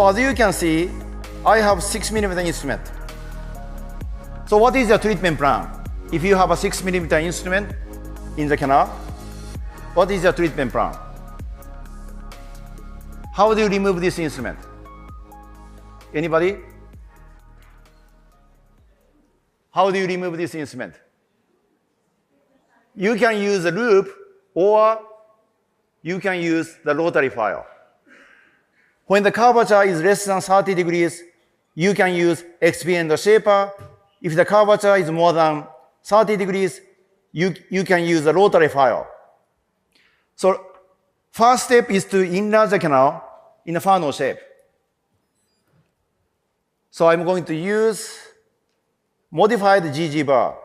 So as you can see, I have 6 millimeter instrument. So what is the treatment plan? If you have a 6 millimeter instrument in the canal, what is the treatment plan? How do you remove this instrument? Anybody? How do you remove this instrument? You can use a loop or you can use the rotary file. When the curvature is less than 30 degrees, you can use expand the shaper. If the curvature is more than 30 degrees, you can use a rotary file. So first step is to enlarge the canal in a funnel shape. So I'm going to use modified GG bar.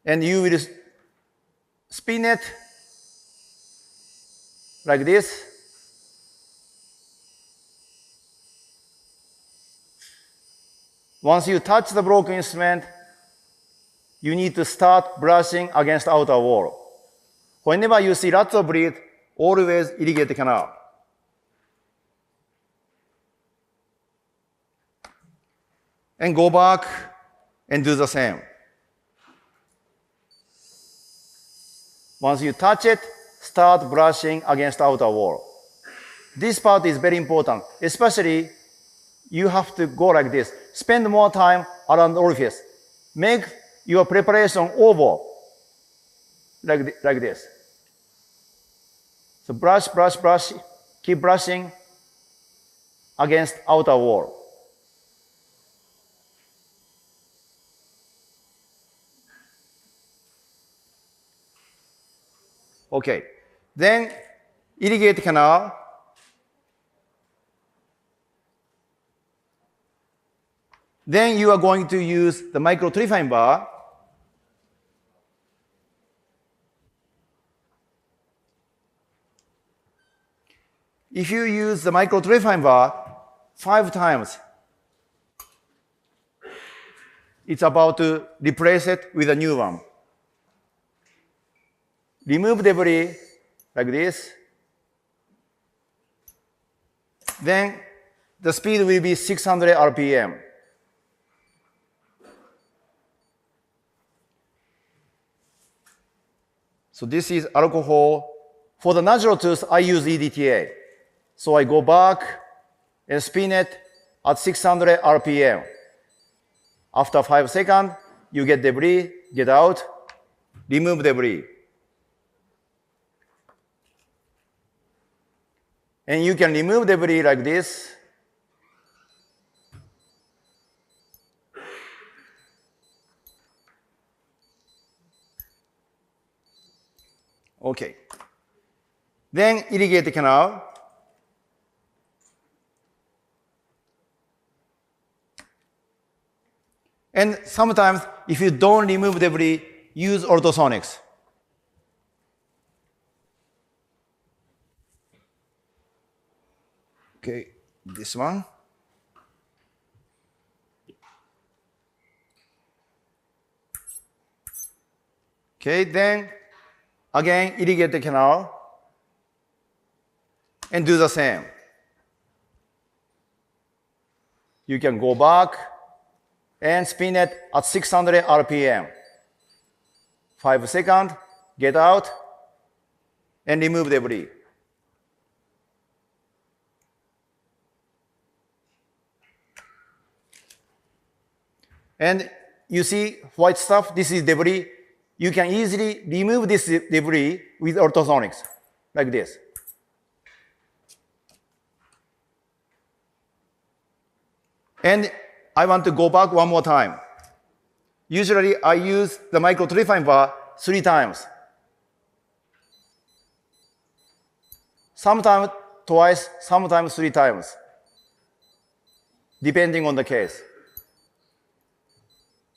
And you will spin it like this. Once you touch the broken instrument, you need to start brushing against outer wall. Whenever you see lots of bleed, always irrigate the canal. And go back and do the same. Once you touch it, start brushing against outer wall. This part is very important, especially you have to go like this. Spend more time around the orifice. Make your preparation oval, like this. So brush, brush, brush, keep brushing against outer wall. Okay, then irrigate canal. Then you are going to use the microtrifine bar. If you use the microtrifine bar 5 times, it's about to replace it with a new one. Remove debris like this. Then the speed will be 600 RPM. So this is alcohol. For the natural tooth, I use EDTA. So I go back and spin it at 600 RPM. After 5 seconds, you get debris, get out, remove debris. And you can remove debris like this. Okay. Then irrigate the canal. And sometimes, if you don't remove debris, use ultrasonics. Okay, this one. Okay, then again irrigate the canal and do the same. You can go back and spin it at 600 RPM. 5 seconds, get out, and remove debris. And you see white stuff, this is debris. You can easily remove this debris with ultrasonics, like this. And I want to go back one more time. Usually I use the microtrifine bar 3 times. Sometimes twice, sometimes 3 times, depending on the case.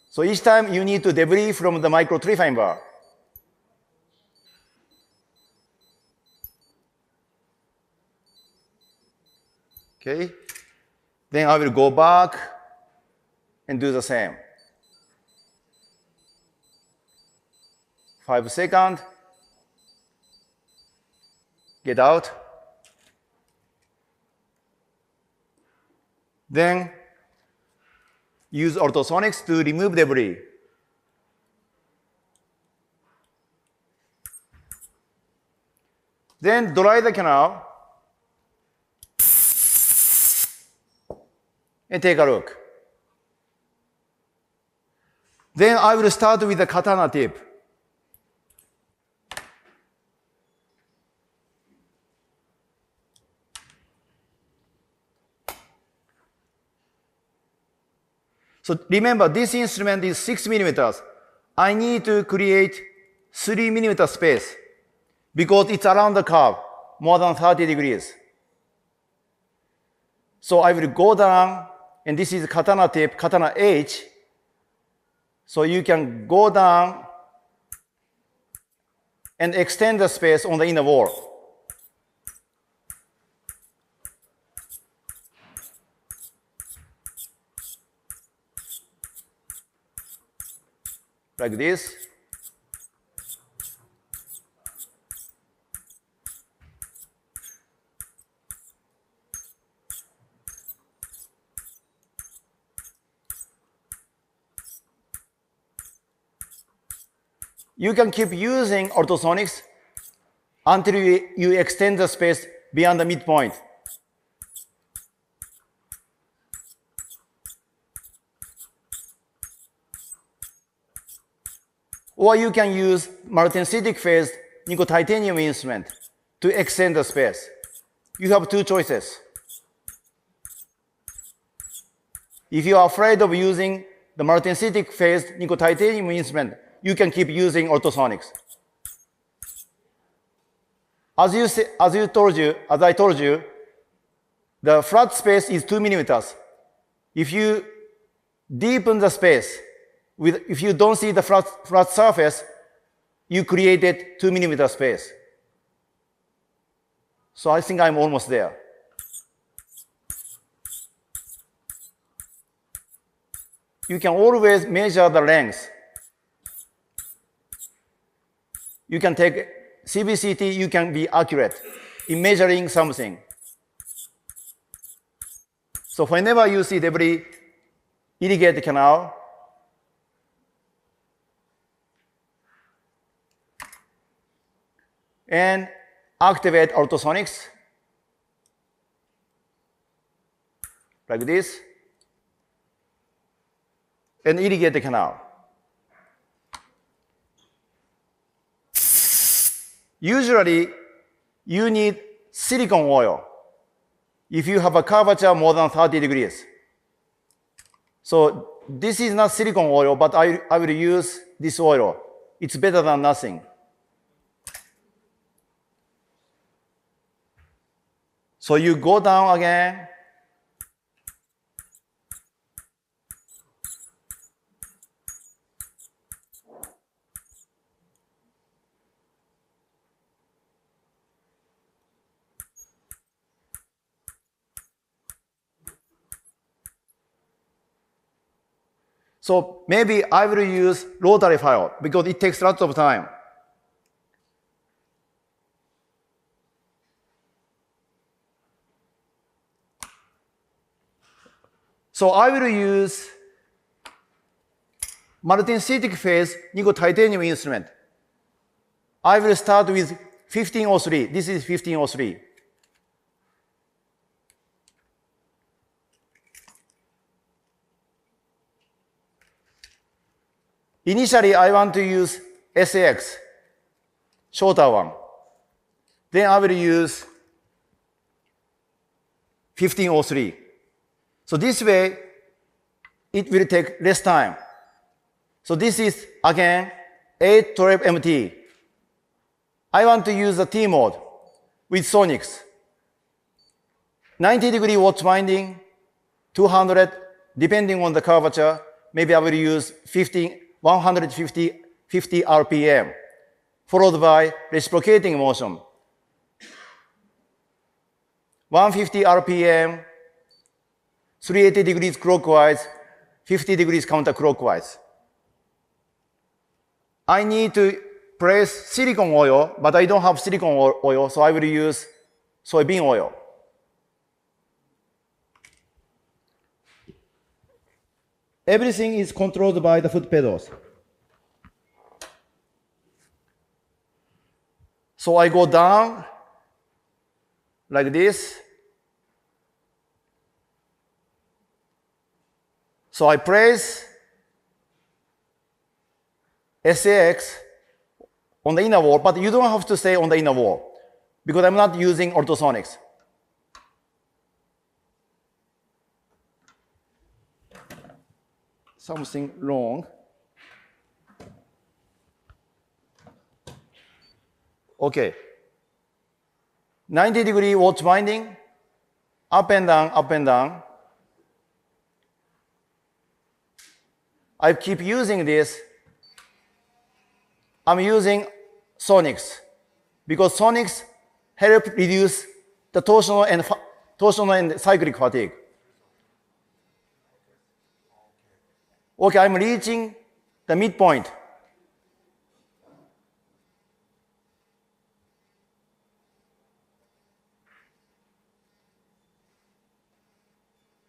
So each time you need to debris from the microtrifine bar. Okay. Then I will go back and do the same. 5 seconds. Get out. Then use ultrasonics to remove debris. Then dry the canal and take a look. Then I will start with the katana tip. So remember, this instrument is 6 millimeters. I need to create 3 millimeter space because it's around the curve, more than 30 degrees. So I will go down, and this is katana tip, katana H. So you can go down and extend the space on the inner wall. Like this. You can keep using ultrasonics until you extend the space beyond the midpoint. Or you can use multensthetic phase nickel titanium instrument to extend the space. You have two choices. If you are afraid of using the multensthetic phase nickel titanium instrument, you can keep using ultrasonics. As I told you, the flat space is 2 millimeters. If you deepen the space, if you don't see the flat surface, you created 2 millimeter space. So I think I'm almost there. You can always measure the length. You can take CBCT, you can be accurate in measuring something. So whenever you see debris, irrigate the canal. And activate ultrasonics like this and irrigate the canal. Usually, you need silicone oil if you have a curvature more than 30 degrees. So this is not silicone oil, but I will use this oil. It's better than nothing. So you go down again. So maybe I will use rotary file because it takes lots of time. So I will use multensthetic phase nickel titanium instrument. I will start with 1503. This is 1503. Initially, I want to use SAX, shorter one. Then I will use 1503. So this way, it will take less time. So this is, again, 812 MT. I want to use the T mode with Sonics. 90-degree watch winding, 200, depending on the curvature. Maybe I will use 150 RPM, followed by reciprocating motion. 150 RPM, 380 degrees clockwise, 50 degrees counterclockwise. I need to press silicone oil, but I don't have silicone oil, so I will use soybean oil. everything is controlled by the foot pedals. So I go down like this. So I press SAX on the inner wall, but you don't have to stay on the inner wall because I'm not using ultrasonics. Something wrong. Okay. 90-degree watch binding, up and down, up and down. I keep using this. I'm using sonics because sonics help reduce the torsional and cyclic fatigue. Okay, I'm reaching the midpoint.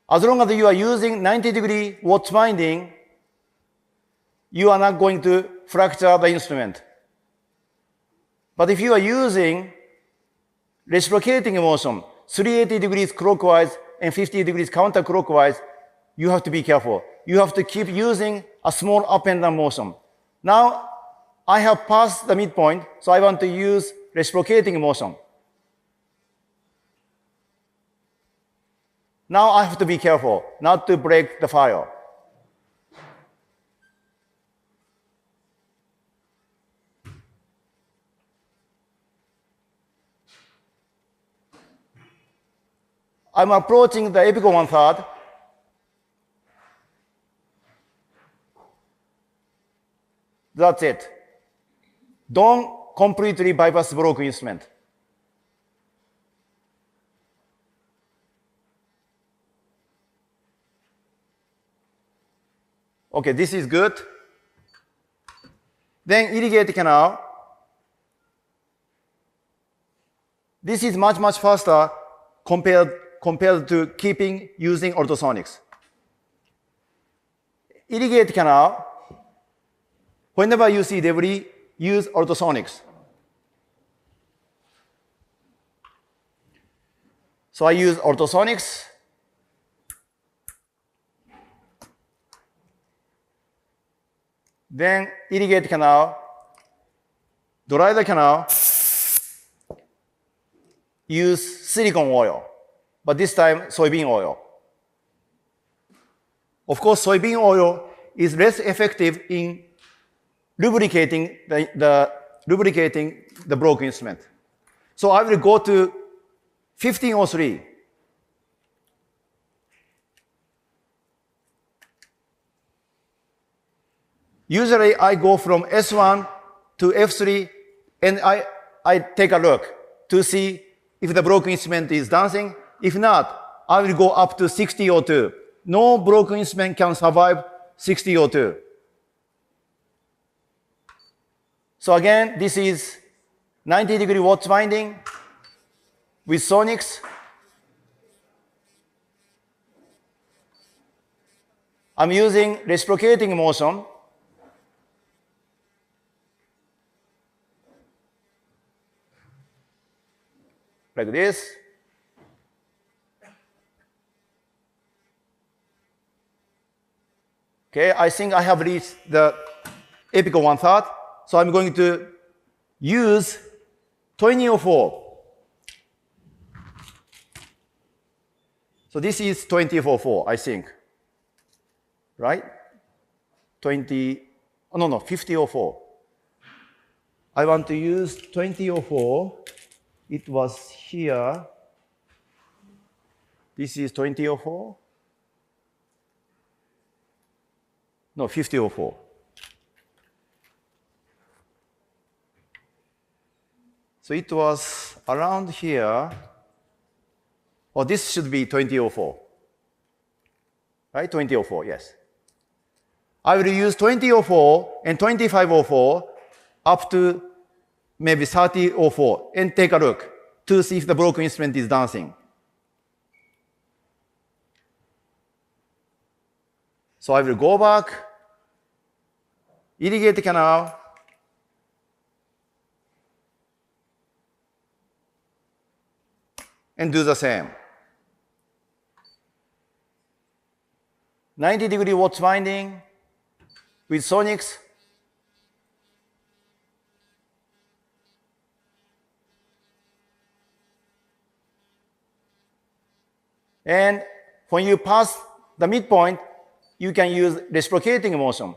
As long as you are using 90-degree watch binding, you are not going to fracture the instrument. But if you are using reciprocating motion, 380 degrees clockwise and 50 degrees counterclockwise, you have to be careful. You have to keep using a small up and down motion. Now, I have passed the midpoint, so I want to use reciprocating motion. Now I have to be careful not to break the file. I'm approaching the apical 1/3. That's it. Don't completely bypass broken instrument. Okay, this is good. Then irrigate canal. This is much, much faster compared to keeping using ultrasonics. Irrigate canal. Whenever you see debris, use ultrasonics. So I use ultrasonics. Then irrigate canal, dry the canal, use silicone oil, but this time soybean oil. Of course, soybean oil is less effective in lubricating the broken instrument. So I will go to 1503. Usually I go from S1 to F3 and I take a look to see if the broken instrument is dancing. If not, I will go up to 6002. No broken instrument can survive 6002. So again, this is 90-degree watch binding with sonics. I'm using reciprocating motion. Like this. Okay, I think I have reached the apical 1/3. So I'm going to use 2004. So this is 2004, I think. Right? 5004. I want to use 2004. It was here. This is 2004. No, 5004. So it was around here. Oh, this should be 2004. Right? 2004, yes. I will use 2004 and 2504 up to maybe 3004 and take a look to see if the broken instrument is dancing. So I will go back, irrigate canal, and do the same. 90-degree watch winding with Sonix. And when you pass the midpoint, you can use reciprocating motion.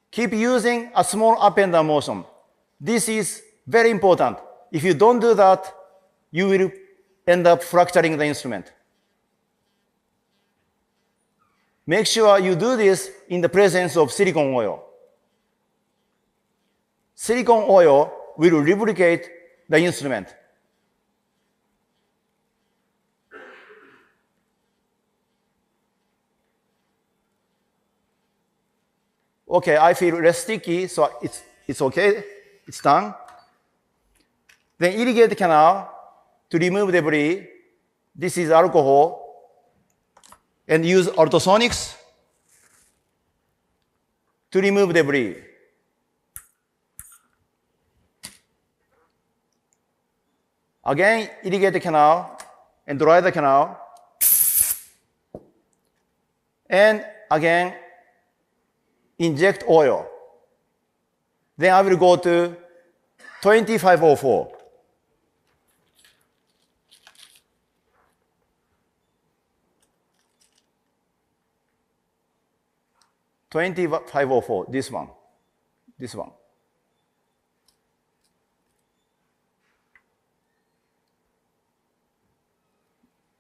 Keep using a small up and down motion. This is very important. If you don't do that, you will end up fracturing the instrument. Make sure you do this in the presence of silicone oil. Silicone oil will lubricate the instrument. Okay, I feel less sticky, so it's okay. It's done. Then irrigate the canal to remove debris. This is alcohol. And use ultrasonics to remove debris. Again, irrigate the canal and dry the canal. And again, inject oil. Then I will go to 2504. This one.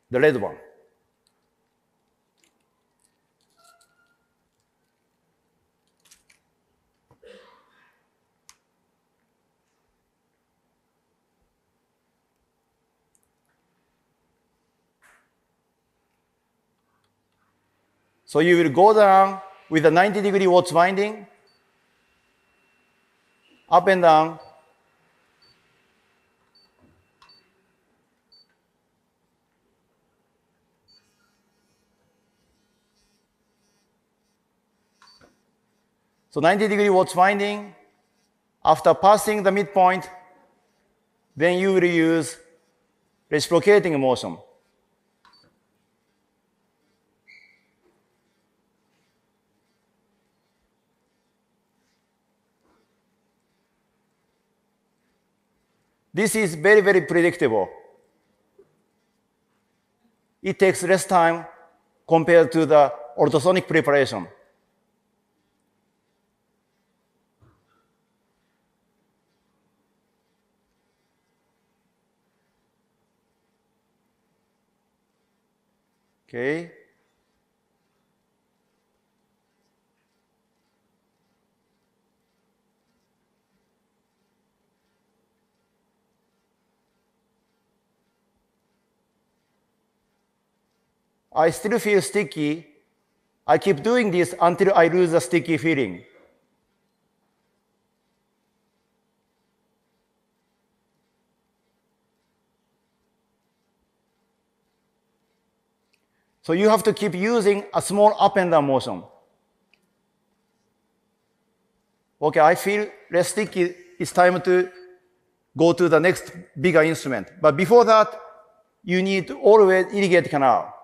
The red one. So you will go down with a 90-degree watch winding, up and down. So 90-degree watch winding. After passing the midpoint, then you will use reciprocating motion. This is very, very predictable. It takes less time compared to the ultrasonic preparation. Okay. I still feel sticky. I keep doing this until I lose the sticky feeling. So you have to keep using a small up and down motion. Okay, I feel less sticky. It's time to go to the next bigger instrument. But before that, you need to always irrigate the canal.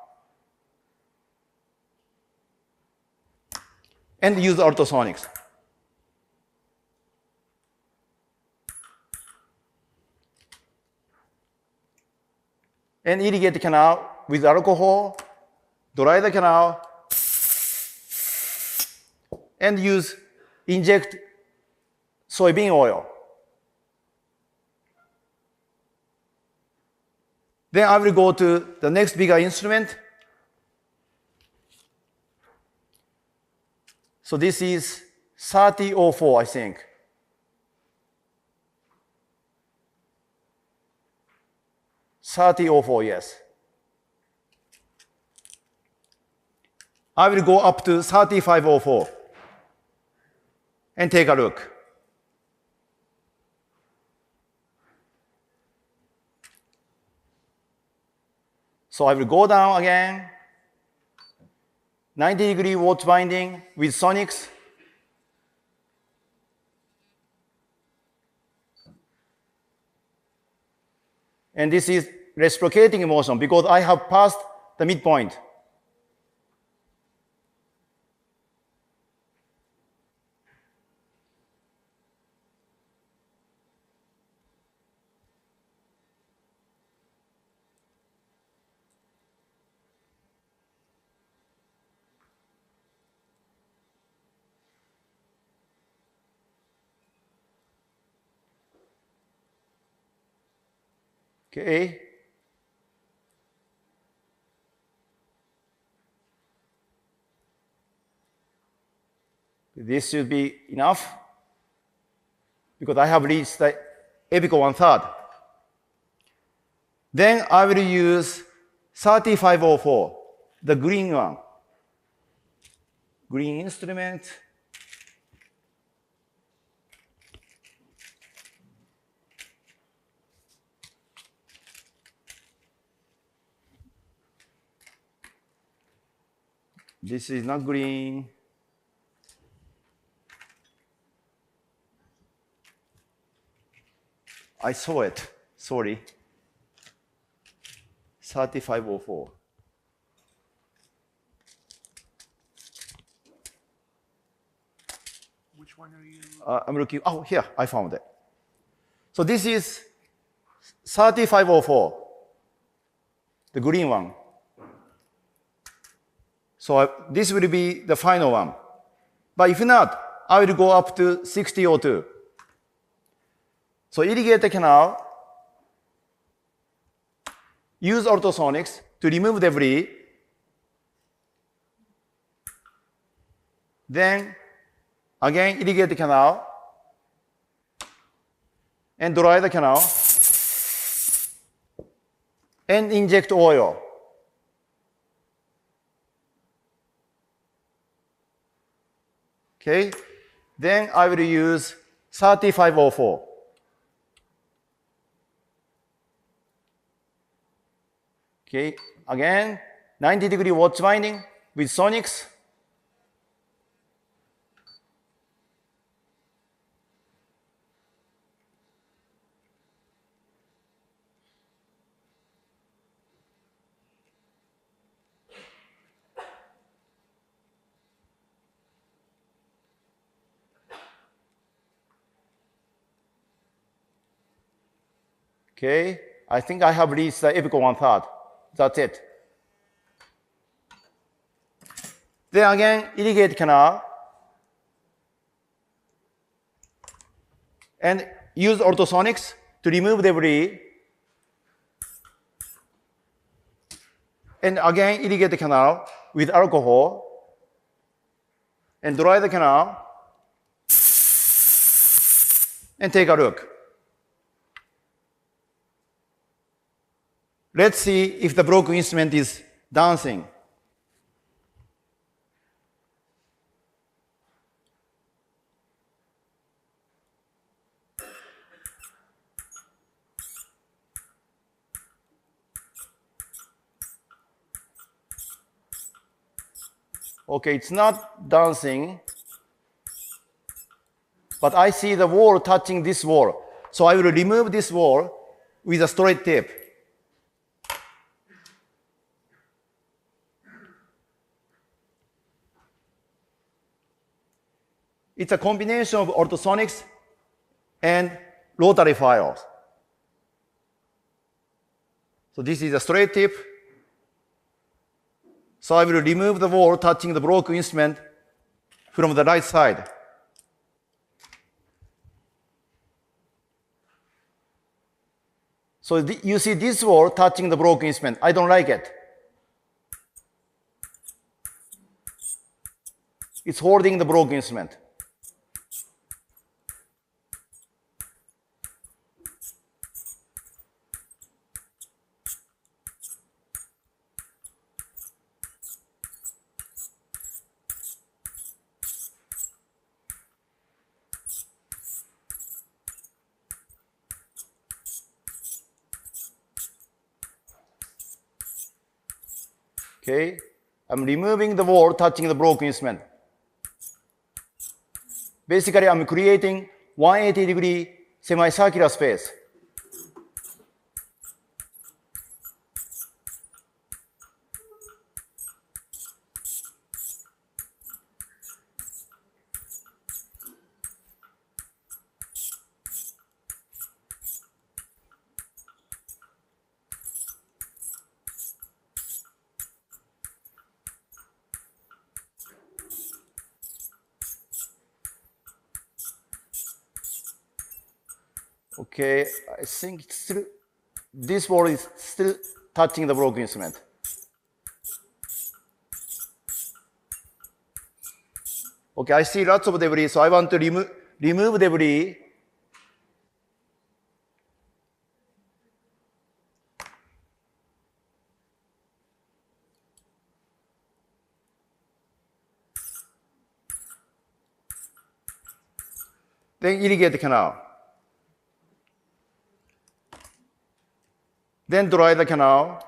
And use ultrasonics. And irrigate the canal with alcohol, dry the canal, and inject soybean oil. Then I will go to the next bigger instrument. So this is 3004, I think. Yes. I will go up to 3504 and take a look. So I will go down again 90-degree watch binding with sonics. And this is reciprocating motion because I have passed the midpoint. Okay. This should be enough because I have reached the apical 1/3. Then I will use 3504, the green one. Green instrument. This is not green. I saw it, sorry. 3504. Which one are you? I'm looking, oh, here, I found it. So this is 3504, the green one. So this will be the final one. But if not, I will go up to 6002. So irrigated canal, use ultrasonics to remove debris. Then again irrigate the canal and dry the canal and inject oil. Okay, then I will use 3504. Okay, again, 90-degree watch binding with sonics. Okay, I think I have reached the apical 1/3. That's it. Then again, irrigate canal and use ultrasonics to remove debris. And again, irrigate the canal with alcohol and dry the canal and take a look. Let's see if the broken instrument is dancing. Okay, it's not dancing, but I see the wall touching this wall. So I will remove this wall with a straight tape. It's a combination of ultrasonics and rotary files. So this is a straight tip. So I will remove the wall touching the broken instrument from the right side. So you see this wall touching the broken instrument. I don't like it. It's holding the broken instrument. Okay, I'm removing the wall touching the broken instrument. Basically, I'm creating 180-degree semicircular space. Okay, I think it's still, this wall is still touching the broken instrument. Okay, I see lots of debris, so I want to remove debris. Then irrigate the canal. Then dry the canal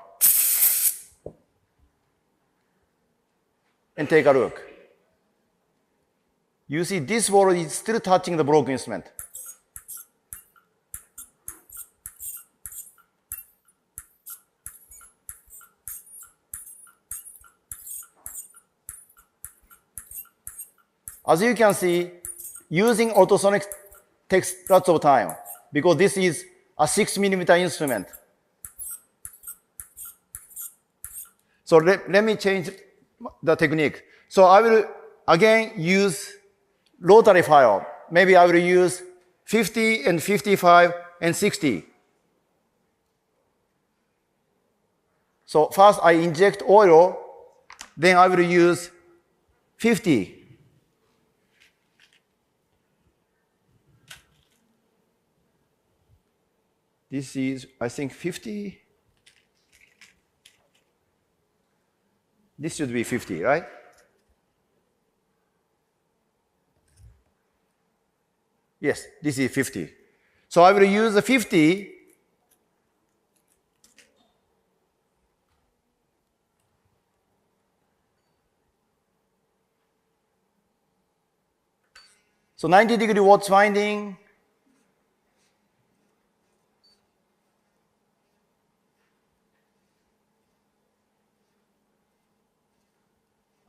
and take a look. You see this wall is still touching the broken instrument. As you can see, using ultrasonic takes lots of time because this is a 6mm instrument. So let me change the technique. So I will again use rotary file. Maybe I will use 50 and 55 and 60. So first I inject oil, then I will use 50. This is, I think, 50. This should be 50, right? Yes, this is 50. So I will use the 50. So 90-degree Watts winding.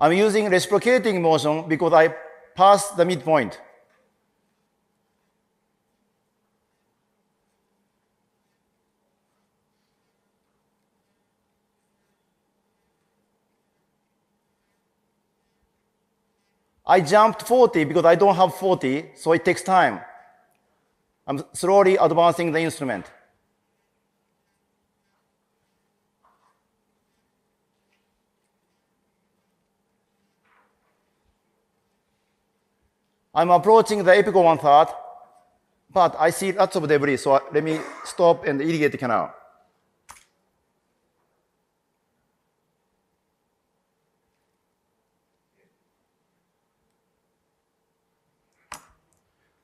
I'm using reciprocating motion because I passed the midpoint. I jumped 40 because I don't have 40, so it takes time. I'm slowly advancing the instrument. I'm approaching the apical 1/3, but I see lots of debris, so let me stop and irrigate the canal.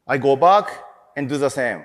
I go back and do the same.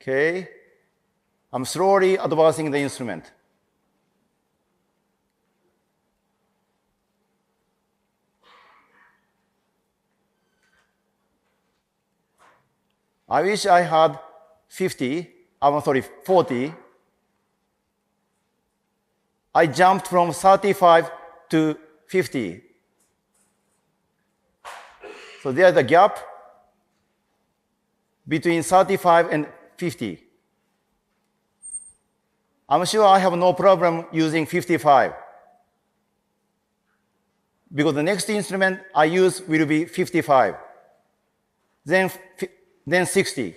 Okay, I'm slowly advancing the instrument. I wish I had 40. I jumped from 35 to 50. So there's a gap between 35 and 50. I'm sure I have no problem using 55 because the next instrument I use will be 55, then 60.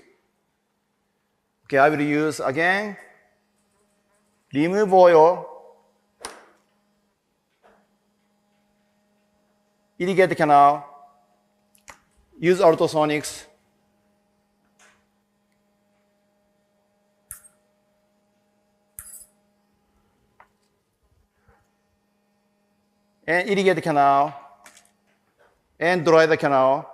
Okay, I will use again, remove oil, irrigate the canal, use ultrasonics, and irrigate the canal, and dry the canal.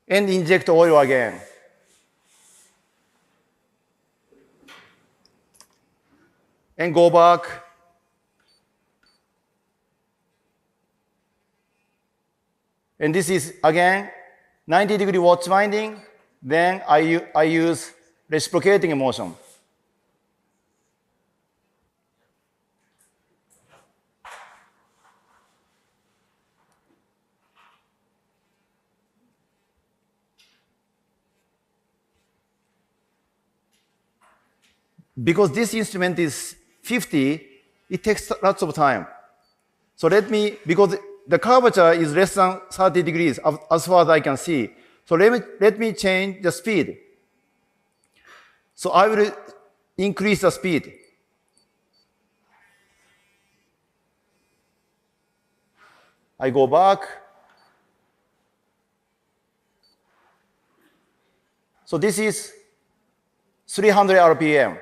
And inject oil again. And go back. And this is again 90-degree watch winding. Then I use reciprocating motion. Because this instrument is 50, it takes lots of time. So because the curvature is less than 30 degrees as far as I can see. So let me change the speed. So I will increase the speed. I go back. So this is 300 RPM.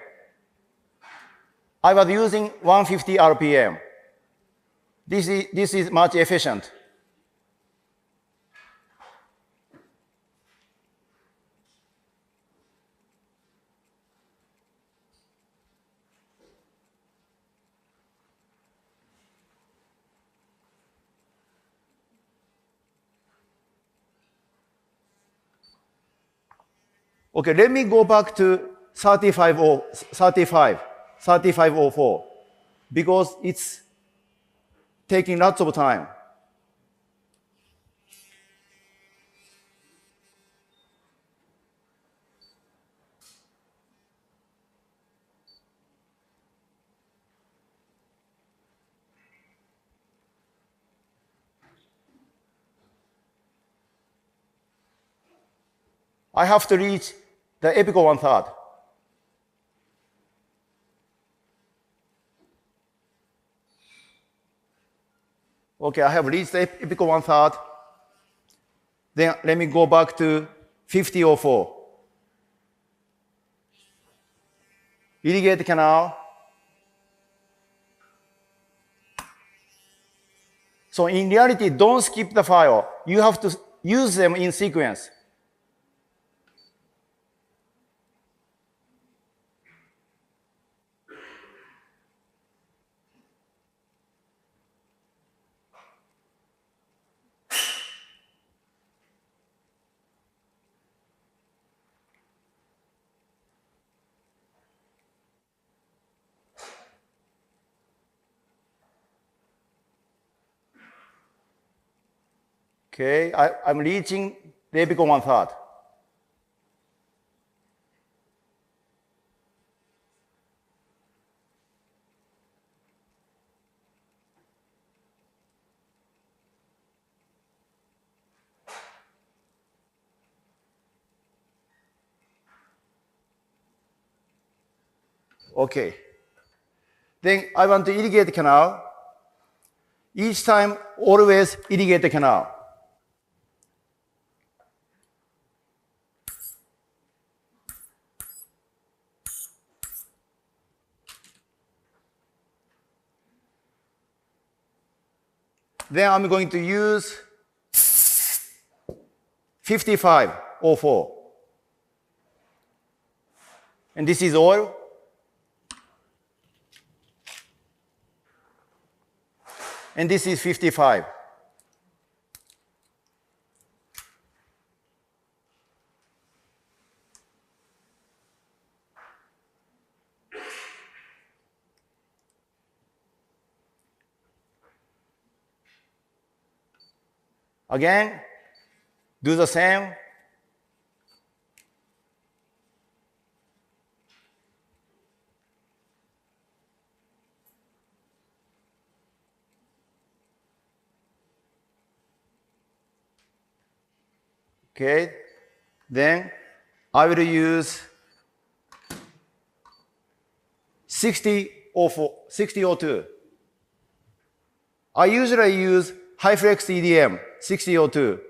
I was using 150 RPM. This is much efficient. Okay, let me go back to 3504, because it's taking lots of time. I have to reach the epical 1/3. Okay, I have reached the epical 1/3. Then let me go back to 5004. Irrigate the canal. So in reality, don't skip the file. You have to use them in sequence. Okay, I'm reaching the epical 1/3. Okay. Then I want to irrigate the canal. Each time, always irrigate the canal. Then I'm going to use 5504. And this is oil. And this is 55. Again, do the same. Okay, then I will use 60 6002. I usually use high-flex EDM, 6002.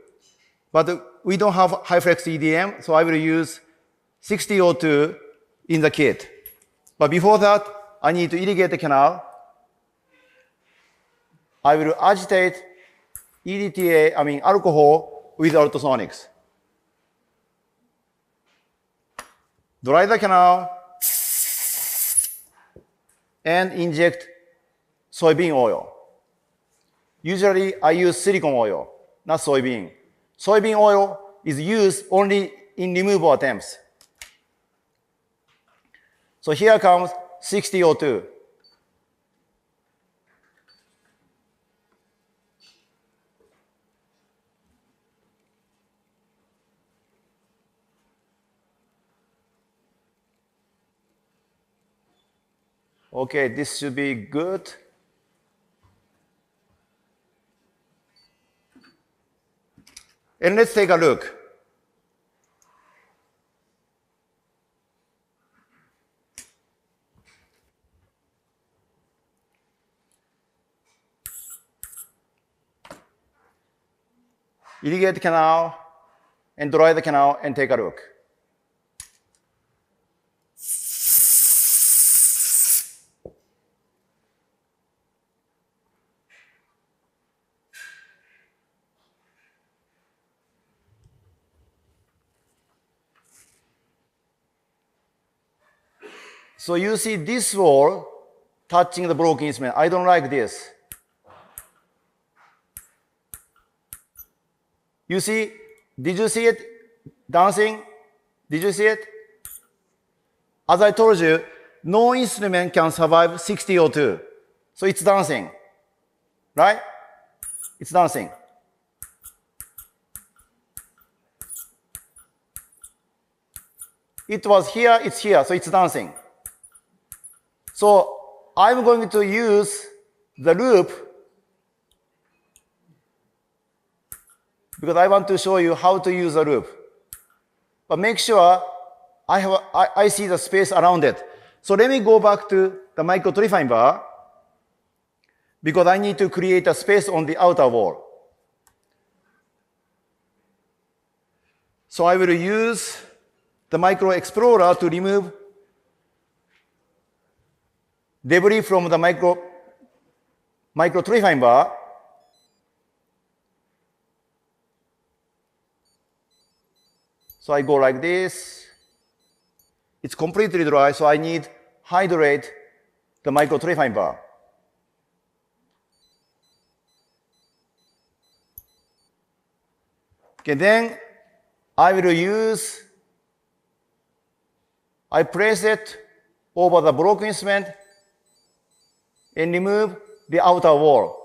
But we don't have high-flex EDM, so I will use 6002 in the kit. But before that, I need to irrigate the canal. I will agitate alcohol with ultrasonics. Dry the canal and inject soybean oil. Usually I use silicone oil, not soybean. Soybean oil is used only in removal attempts. So here comes 6002. Okay, this should be good. And let's take a look. Irrigate the canal and dry the canal and take a look. So you see this wall touching the broken instrument. I don't like this. You see, did you see it dancing? Did you see it? As I told you, no instrument can survive 6002. So it's dancing, right? It's dancing. It was here, it's here, so it's dancing. So I'm going to use the loop because I want to show you how to use the loop. But make sure I see the space around it. So let me go back to the microtrifine bar because I need to create a space on the outer wall. So I will use the Micro Explorer to remove debris from the microtrifine bar. So I go like this. It's completely dry, so I need hydrate the microtrifine bar. Okay, then I place it over the broken instrument and remove the outer wall.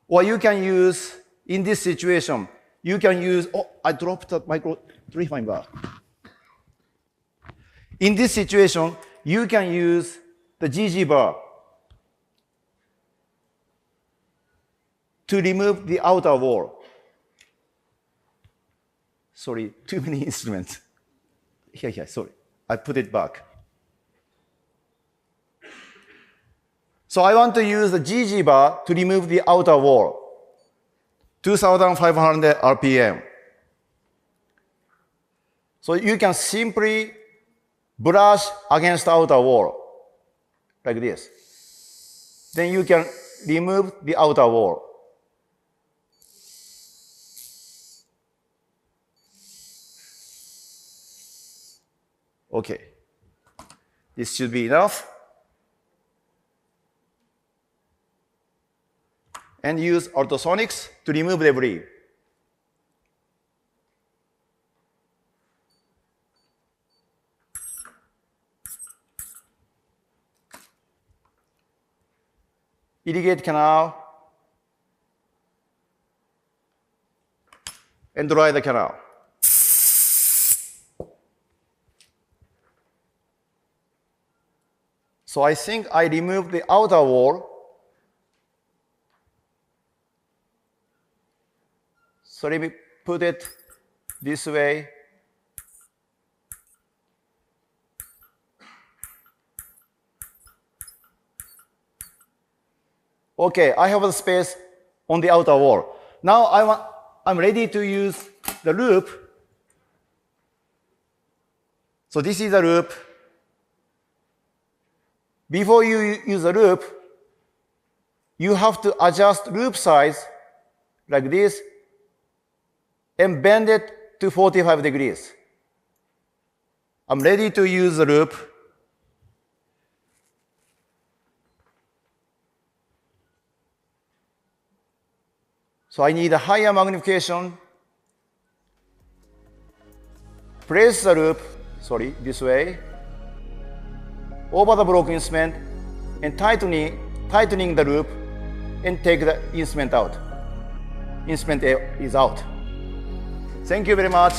Or you can use, in this situation, you can use, I dropped the microtrifine bar. In this situation, you can use the GG bar to remove the outer wall. Sorry, too many instruments. Here, sorry. I put it back. So I want to use the GG bar to remove the outer wall. 2,500 RPM. So you can simply brush against the outer wall, like this. Then you can remove the outer wall. Okay, this should be enough. And use ultrasonics to remove debris. Irrigate canal and dry the canal. So I think I removed the outer wall. So let me put it this way. Okay, I have a space on the outer wall. Now I'm ready to use the loop. So this is a loop. Before you use a loop, you have to adjust loop size like this and bend it to 45 degrees. I'm ready to use the loop. So I need a higher magnification. Place the loop, this way, over the broken instrument and tightening the loop and take the instrument out. Instrument is out. Thank you very much.